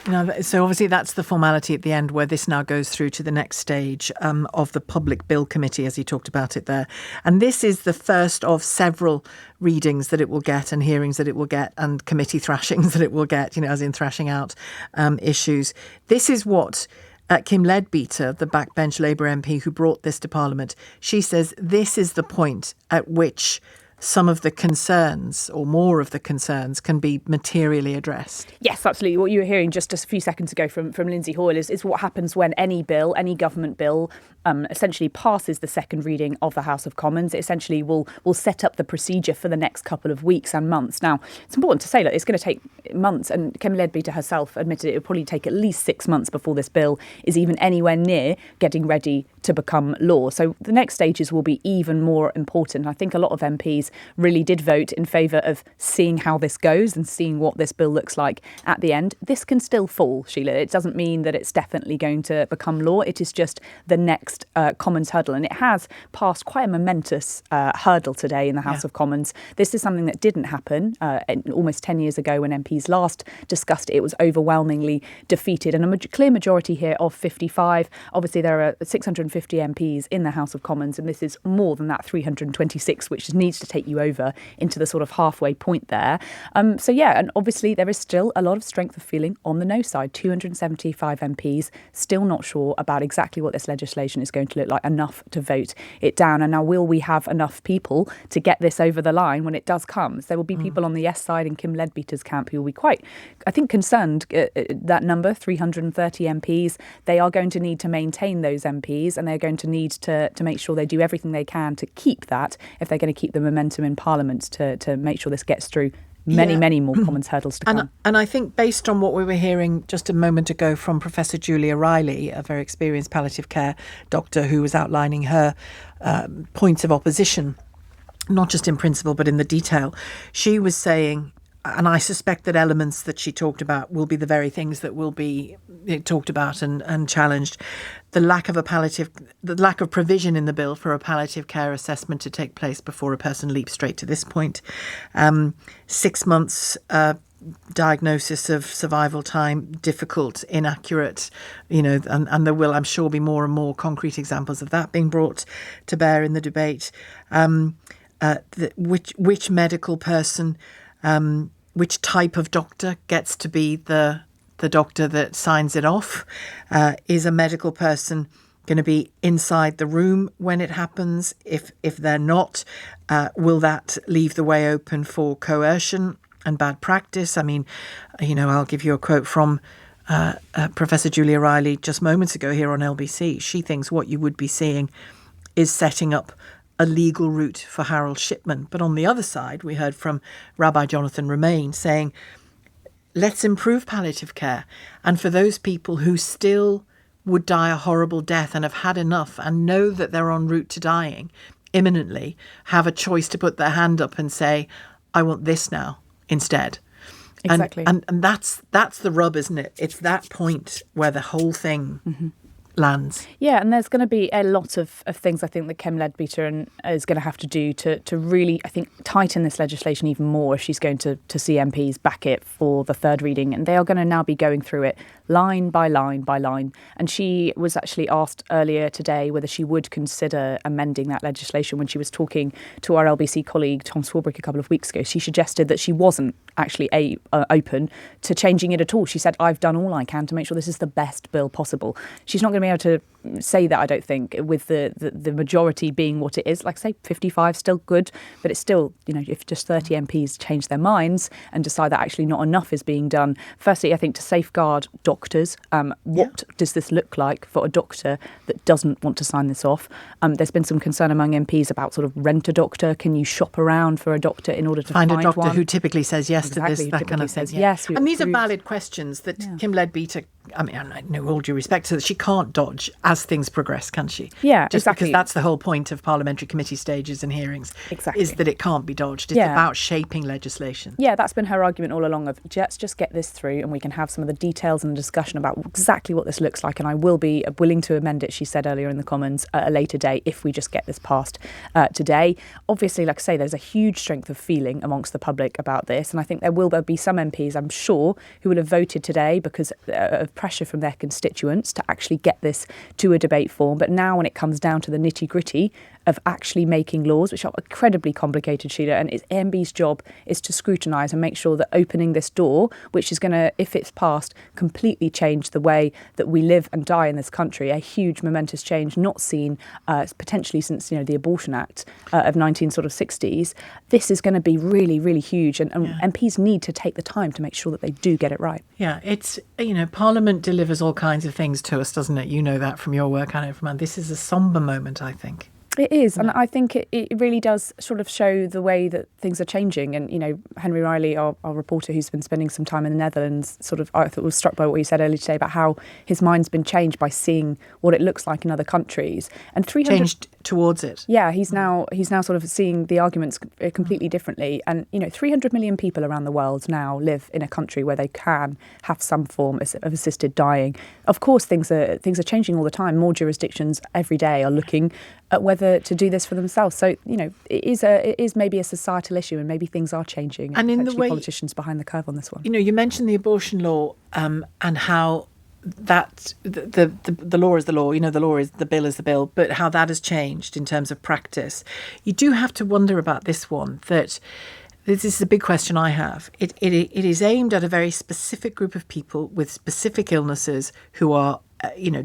Now, so obviously that's the formality at the end where this now goes through to the next stage of the Public Bill Committee, as he talked about it there. And this is the first of several readings that it will get and hearings that it will get and committee thrashings that it will get, as in thrashing out issues. This is what Kim Leadbeater, the backbench Labour MP who brought this to Parliament, she says this is the point at which some of the concerns or more of the concerns can be materially addressed. Yes, absolutely. What you were hearing just a few seconds ago from Lindsay Hoyle is what happens when any government bill essentially passes the second reading of the House of Commons. It essentially will set up the procedure for the next couple of weeks and months. Now, it's important to say that it's going to take months, and Kim Leadbeater herself admitted it would probably take at least 6 months before this bill is even anywhere near getting ready to become law. So the next stages will be even more important. I think a lot of MPs really did vote in favour of seeing how this goes and seeing what this bill looks like at the end. This can still fall, Sheila. It doesn't mean that it's definitely going to become law. It is just the next Commons hurdle. And it has passed quite a momentous hurdle today in the House of Commons. This is something that didn't happen almost 10 years ago when MPs last discussed it. It was overwhelmingly defeated. And a clear majority here of 55. Obviously, there are 650 MPs in the House of Commons, and this is more than that 326, which needs to take you over into the sort of halfway point there. And obviously there is still a lot of strength of feeling on the no side. 275 MPs still not sure about exactly what this legislation is going to look like, enough to vote it down. And now, will we have enough people to get this over the line when it does come? So there will be people on the yes side in Kim Leadbeater's camp who will be quite, I think, concerned. That number, 330 MPs, they are going to need to maintain those MPs, and they're going to need to make sure they do everything they can to keep that if they're going to keep the momentum in Parliament to make sure this gets through many more Commons hurdles to come. And I think based on what we were hearing just a moment ago from Professor Julia Riley, a very experienced palliative care doctor who was outlining her points of opposition, not just in principle but in the detail, she was saying, and I suspect that elements that she talked about will be the very things that will be talked about and challenged. The lack of provision in the bill for a palliative care assessment to take place before a person leaps straight to this point. 6 months diagnosis of survival time, difficult, inaccurate, and there will, I'm sure, be more and more concrete examples of that being brought to bear in the debate. Which medical person, which type of doctor gets to be the doctor that signs it off? Is a medical person going to be inside the room when it happens? If they're not, will that leave the way open for coercion and bad practice? I mean, I'll give you a quote from Professor Julia Riley just moments ago here on LBC. She thinks what you would be seeing is setting up a legal route for Harold Shipman. But on the other side, we heard from Rabbi Jonathan Romain saying, let's improve palliative care. And for those people who still would die a horrible death and have had enough and know that they're en route to dying imminently, have a choice to put their hand up and say, I want this now instead. Exactly. And that's the rub, isn't it? It's that point where the whole thing lands. Yeah, and there's going to be a lot of things I think that Kim Leadbeater is going to have to do to really, I think, tighten this legislation even more if she's going to see MPs back it for the third reading. And they are going to now be going through it line by line by line. And she was actually asked earlier today whether she would consider amending that legislation when she was talking to our LBC colleague Tom Swarbrick a couple of weeks ago. She suggested that she wasn't actually open to changing it at all. She said, I've done all I can to make sure this is the best bill possible. She's not going to be able to say that, I don't think, with the majority being what it is. Like, say, 55 still good, but it's still, if just 30 MPs change their minds and decide that actually not enough is being done. Firstly, I think to safeguard doctors, what does this look like for a doctor that doesn't want to sign this off? There's been some concern among MPs about sort of rent a doctor. Can you shop around for a doctor in order to find a doctor one? who typically says yes to this, that kind of thing. Yes, and these are valid questions that Kim Leadbeater, I mean, I know all due respect to that, she can't dodge as as things progress, can she? Yeah, Just exactly. because that's the whole point of parliamentary committee stages and hearings, Exactly. is that it can't be dodged. It's about shaping legislation. Yeah, that's been her argument all along of let's just get this through and we can have some of the details and discussion about exactly what this looks like, and I will be willing to amend it, she said earlier in the Commons, at a later date if we just get this passed today. Obviously, like I say, there's a huge strength of feeling amongst the public about this, and I think there will be some MPs, I'm sure, who will have voted today because of pressure from their constituents to actually get this to a debate form. But now when it comes down to the nitty-gritty of actually making laws, which are incredibly complicated, Sheila, and it's MB's job is to scrutinise and make sure that opening this door, which is going to, if it's passed, completely change the way that we live and die in this country, a huge momentous change not seen potentially since the Abortion Act of 1960s. This is going to be really, really huge, and MPs need to take the time to make sure that they do get it right. Yeah, it's, Parliament delivers all kinds of things to us, doesn't it? You know that from your work, I know from mine. This is a sombre moment, I think. It is, and I think it really does sort of show the way that things are changing. And, Henry Riley, our reporter who's been spending some time in the Netherlands, I thought was struck by what you said earlier today about how his mind's been changed by seeing what it looks like in other countries. And 300 changed towards it. Yeah, he's now sort of seeing the arguments completely differently. And 300 million people around the world now live in a country where they can have some form of assisted dying. Of course, things are changing all the time. More jurisdictions every day are looking at whether to do this for themselves. So, it is maybe a societal issue, and maybe things are changing. And in the way politicians behind the curve on this one. You mentioned the abortion law and how that the law is the law. The law is the bill, but how that has changed in terms of practice. You do have to wonder about this one. That this is a big question I have. It is aimed at a very specific group of people with specific illnesses who are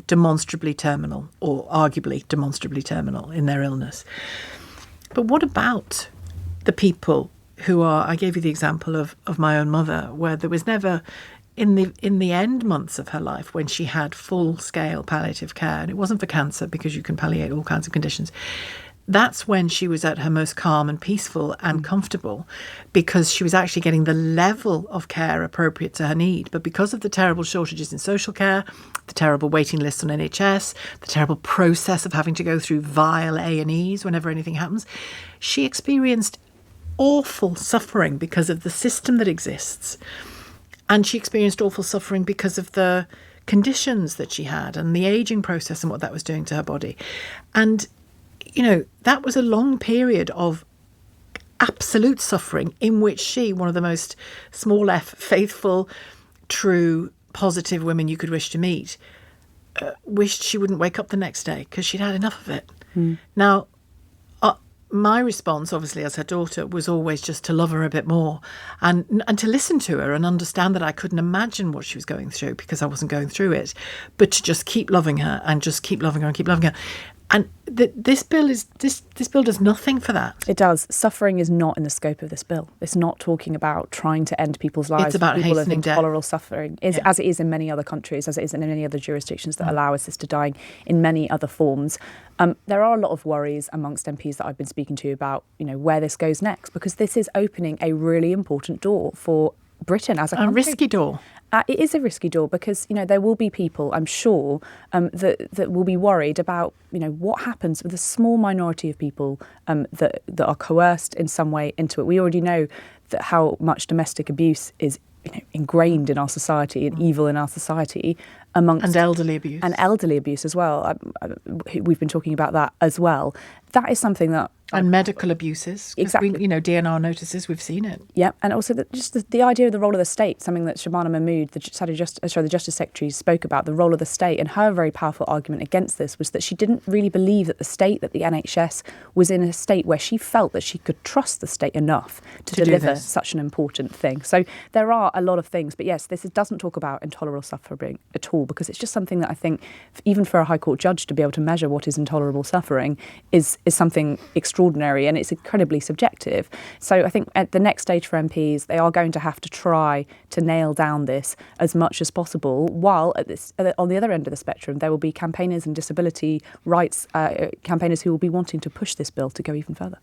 demonstrably terminal, or arguably demonstrably terminal in their illness. But what about the people who are, I gave you the example of my own mother, where there was never, in the end months of her life, when she had full-scale palliative care, and it wasn't for cancer because you can palliate all kinds of conditions, that's when she was at her most calm and peaceful and comfortable, because she was actually getting the level of care appropriate to her need. But because of the terrible shortages in social care, the terrible waiting lists on NHS, the terrible process of having to go through vile A&Es whenever anything happens, she experienced awful suffering because of the system that exists. And she experienced awful suffering because of the conditions that she had and the ageing process and what that was doing to her body. And that was a long period of absolute suffering in which she, one of the most small f, faithful, true, positive women you could wish to meet, wished she wouldn't wake up the next day because she'd had enough of it. Now, my response, obviously, as her daughter, was always just to love her a bit more and to listen to her and understand that I couldn't imagine what she was going through because I wasn't going through it, but to just keep loving her and just keep loving her and keep loving her. And this bill does nothing for that. It does. Suffering is not in the scope of this bill. It's not talking about trying to end people's lives. It's about people hastening of intolerable suffering, as it is in many other countries, as it is in many other jurisdictions that allow assisted dying in many other forms. There are a lot of worries amongst MPs that I've been speaking to about, where this goes next, because this is opening a really important door for Britain as a country. A risky door. It is a risky door because, there will be people, I'm sure, that will be worried about, what happens with a small minority of people that are coerced in some way into it. We already know that how much domestic abuse is ingrained in our society and evil in our society and elderly abuse as well. We've been talking about that as well. That is something that and medical abuses. Exactly. DNR notices, we've seen it. Yeah, and also the idea of the role of the state, something that Shabana Mahmood, the Justice Secretary, spoke about, the role of the state. And her very powerful argument against this was that she didn't really believe that the NHS was in a state where she felt that she could trust the state enough to deliver such an important thing. So there are a lot of things. But yes, this doesn't talk about intolerable suffering at all, because it's just something that I think, even for a High Court judge to be able to measure what is intolerable suffering is something extraordinary, and it's incredibly subjective. So I think at the next stage for MPs, they are going to have to try to nail down this as much as possible, while on the other end of the spectrum, there will be campaigners and disability rights campaigners who will be wanting to push this bill to go even further.